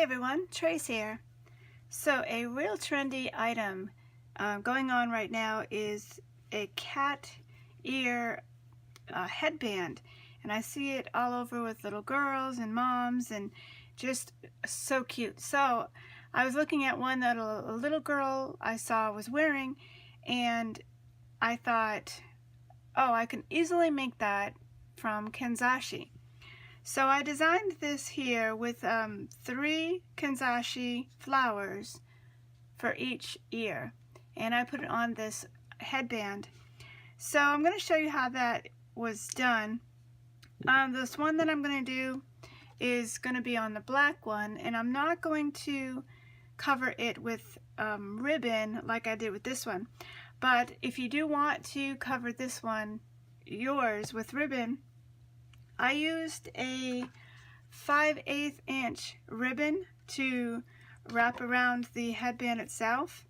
Hey everyone, Trace here. So a real trendy item going on right now is a cat ear headband, and I see it all over with little girls and moms, and just so cute. So I was looking at one that a little girl I saw was wearing, and I thought, oh, I can easily make that from Kanzashi. So I designed this here with 3 Kanzashi flowers for each ear, and I put it on this headband. So I'm going to show you how that was done. This one that I'm going to do is going to be on the black one, and I'm not going to cover it with ribbon like I did with this one. But if you do want to cover this one, yours, with ribbon, I used a 5/8 inch ribbon to wrap around the headband itself.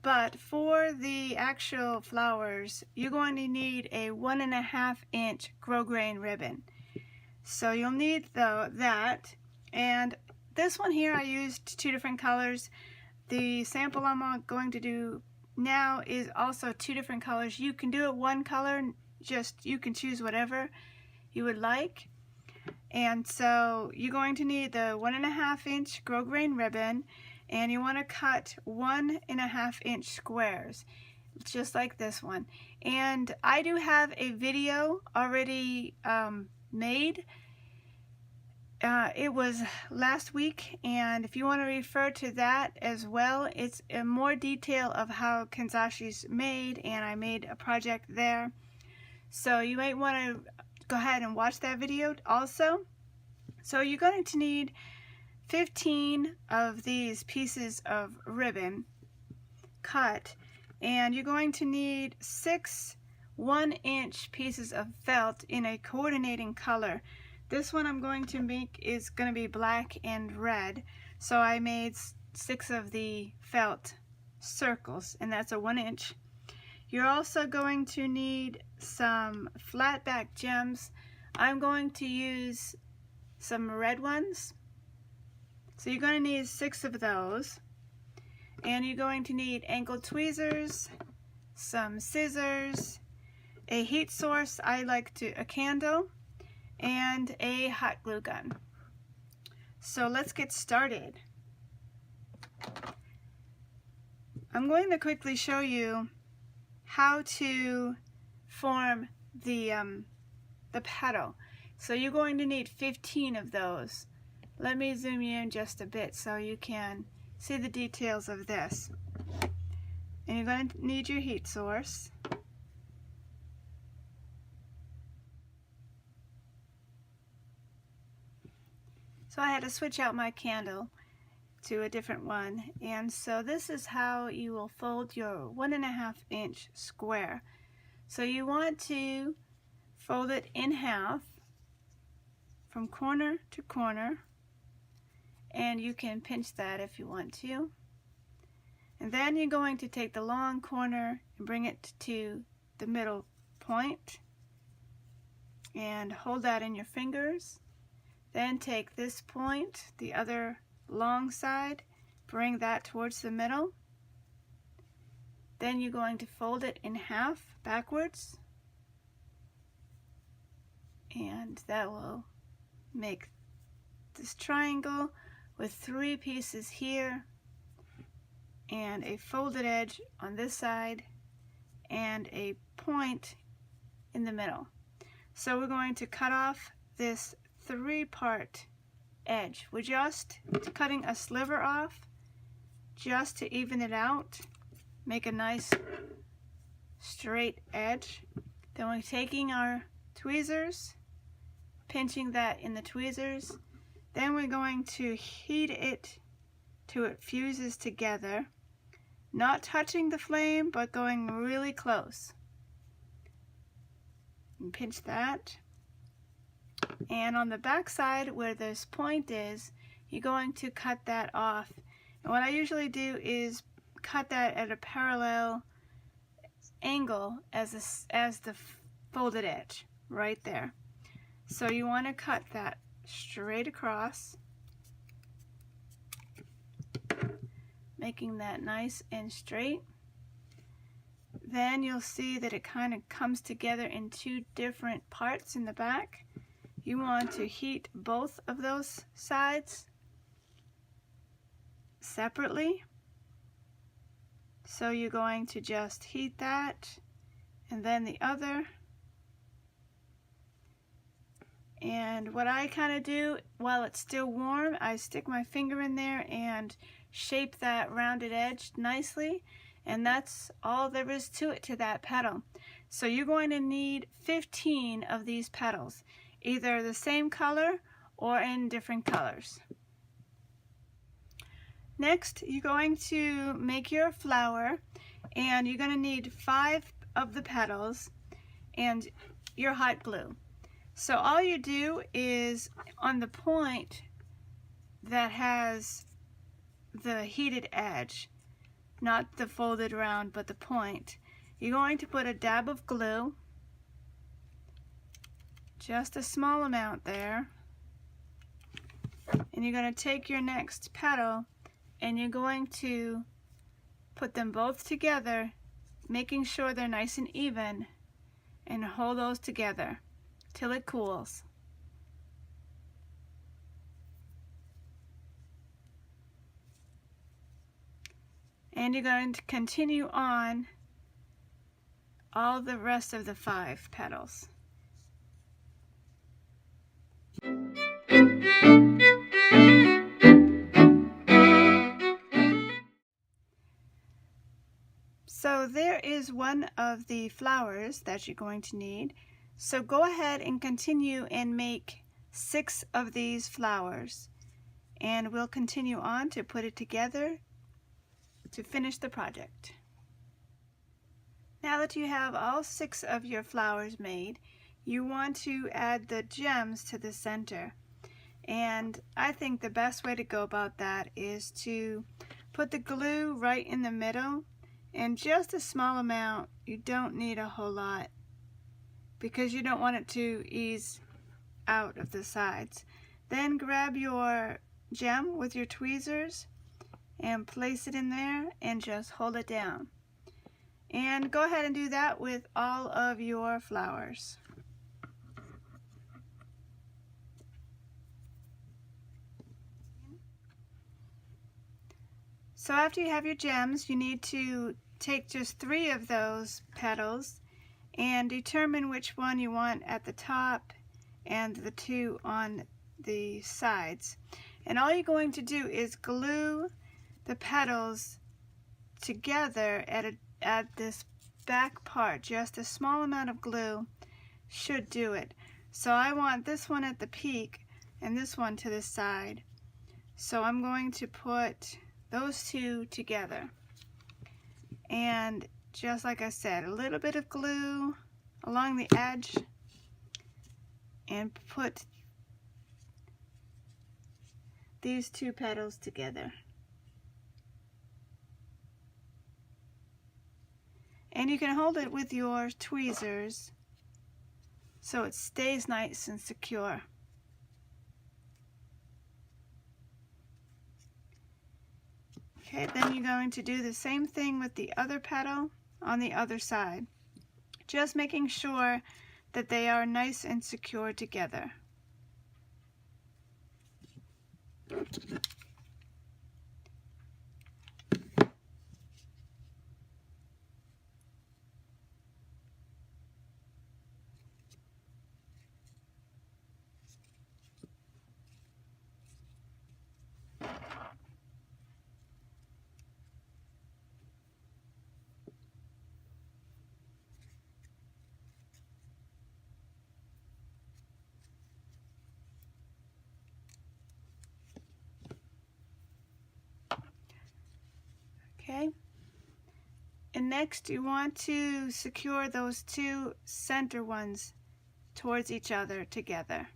But for the actual flowers, you're going to need a 1.5 inch grosgrain ribbon. So you'll need that. And this one here, I used 2 different colors. The sample I'm going to do now is also 2 different colors. You can do it one color, just you can choose whatever you would like. And so you're going to need the 1.5 inch grosgrain ribbon, and you want to cut 1.5 inch squares, just like this one. And I do have a video already made. It was last week, and if you want to refer to that as well, it's in more detail of how Kanzashi's made, and I made a project there. So you might want to go ahead and watch that video also. So you're going to need 15 of these pieces of ribbon cut, and you're going to need 6 1-inch pieces of felt in a coordinating color. This one I'm going to make is going to be black and red, so I made 6 of the felt circles, and that's a 1 inch. You're also going to need some flat back gems. I'm going to use some red ones. So you're going to need 6 of those. And you're going to need angled tweezers, some scissors, a heat source, a candle, and a hot glue gun. So let's get started. I'm going to quickly show you how to form the petal. So you're going to need 15 of those. Let me zoom you in just a bit so you can see the details of this. And you're going to need your heat source. So I had to switch out my candle to a different one, and so this is how you will fold your 1.5 inch square. So you want to fold it in half from corner to corner, and you can pinch that if you want to. And then you're going to take the long corner and bring it to the middle point and hold that in your fingers. Then take this point, the other long side, bring that towards the middle. Then you're going to fold it in half backwards, and that will make this triangle with 3 pieces here and a folded edge on this side and a point in the middle. So we're going to cut off this 3-part edge. We're just cutting a sliver off just to even it out, make a nice straight edge. Then we're taking our tweezers, pinching that in the tweezers. Then we're going to heat it till it fuses together, not touching the flame but going really close. And pinch that. And on the back side where this point is, you're going to cut that off. And what I usually do is cut that at a parallel angle as the folded edge right there. So you want to cut that straight across making that nice and straight. Then you'll see that it kind of comes together in two different parts in the back. You want to heat both of those sides separately. So you're going to just heat that and then the other. And what I kind of do while it's still warm, I stick my finger in there and shape that rounded edge nicely. And that's all there is to it, to that petal. So you're going to need 15 of these petals, either the same color or in different colors. Next, you're going to make your flower, and you're going to need 5 of the petals and your hot glue. So all you do is on the point that has the heated edge, not the folded round, but the point, you're going to put a dab of glue, just a small amount there, and you're going to take your next petal and you're going to put them both together, making sure they're nice and even, and hold those together till it cools. And you're going to continue on all the rest of the 5 petals. So there is one of the flowers that you're going to need. So go ahead and continue and make 6 of these flowers. And we'll continue on to put it together to finish the project. Now that you have all 6 of your flowers made, you want to add the gems to the center. And I think the best way to go about that is to put the glue right in the middle, and just a small amount. You don't need a whole lot because you don't want it to ease out of the sides. Then grab your gem with your tweezers and place it in there and just hold it down. And go ahead and do that with all of your flowers. So after you have your gems, you need to take just 3 of those petals and determine which one you want at the top and the 2 on the sides. And all you're going to do is glue the petals together at this back part. Just a small amount of glue should do it. So I want this one at the peak and this one to the side. So I'm going to put those 2 together. And just like I said, a little bit of glue along the edge and put these 2 petals together. And you can hold it with your tweezers so it stays nice and secure. Okay, then you're going to do the same thing with the other petal on the other side, just making sure that they are nice and secure together. Okay, and next you want to secure those 2 center ones towards each other together.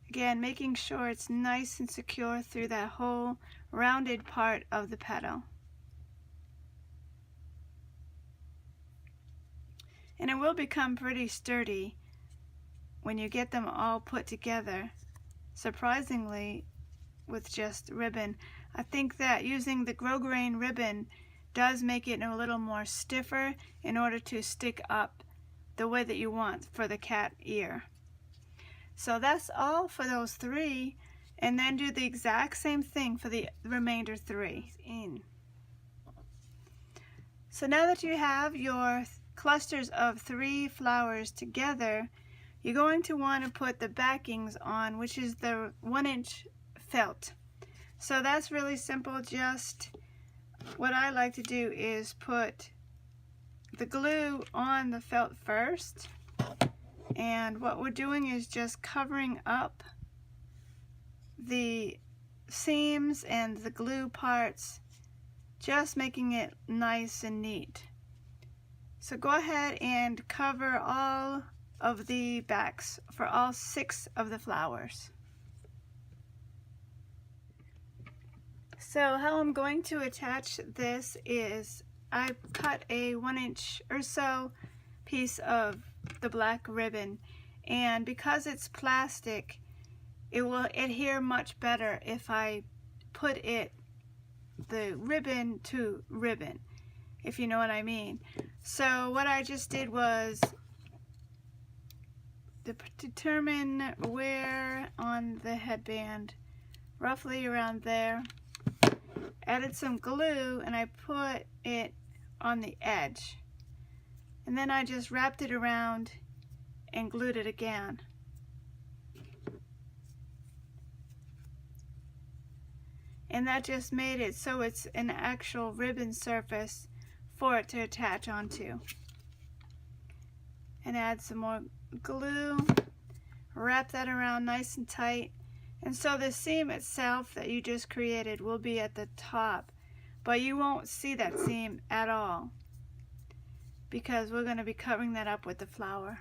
Again, making sure it's nice and secure through that whole rounded part of the petal. And it will become pretty sturdy when you get them all put together, surprisingly, with just ribbon. I think that using the grosgrain ribbon does make it a little more stiffer in order to stick up the way that you want for the cat ear. So that's all for those 3, and then do the exact same thing for the remainder 3. So now that you have your clusters of 3 flowers together, you're going to want to put the backings on, which is the 1-inch felt. So that's really simple. Just what I like to do is put the glue on the felt first, and what we're doing is just covering up the seams and the glue parts, just making it nice and neat. So go ahead and cover all of the backs for all 6 of the flowers. So how I'm going to attach this is I cut a 1-inch or so piece of the black ribbon, and because it's plastic, it will adhere much better if I put the ribbon to ribbon, if you know what I mean. So what I just did was to determine where on the headband, roughly around there, added some glue, and I put it on the edge, and then I just wrapped it around and glued it again. And that just made it so it's an actual ribbon surface for it to attach onto. And add some more glue, wrap that around nice and tight, and so the seam itself that you just created will be at the top, but you won't see that seam at all because we're going to be covering that up with the flower.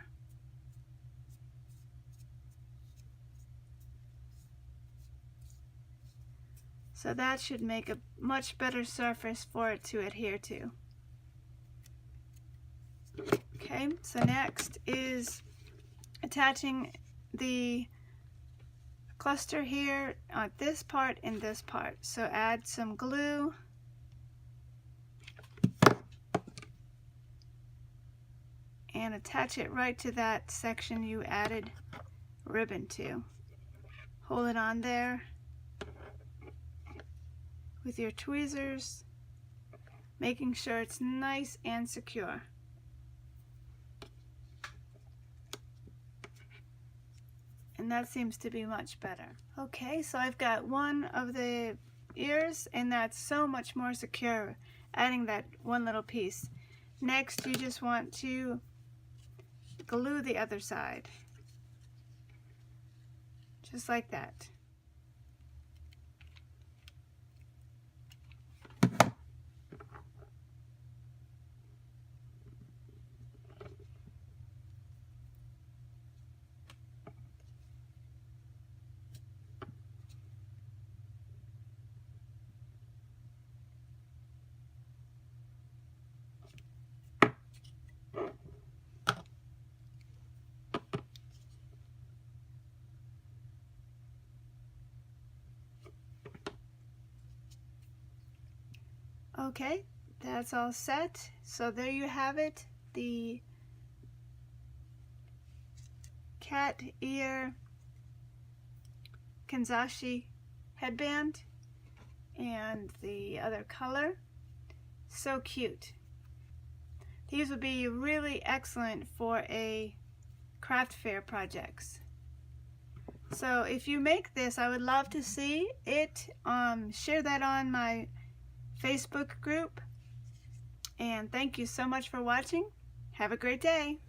So that should make a much better surface for it to adhere to. Okay, so next is attaching the cluster here on this part and this part. So add some glue, and attach it right to that section you added ribbon to. Hold it on there with your tweezers, making sure it's nice and secure. And that seems to be much better. Okay, so I've got one of the ears, and that's so much more secure, adding that one little piece. Next, you just want to glue the other side, just like that. Okay, that's all set. So there you have it, the cat ear Kanzashi headband and the other color. So cute. These would be really excellent for a craft fair projects. So if you make this, I would love to see it. Share that on my Facebook group. And thank you so much for watching. Have a great day.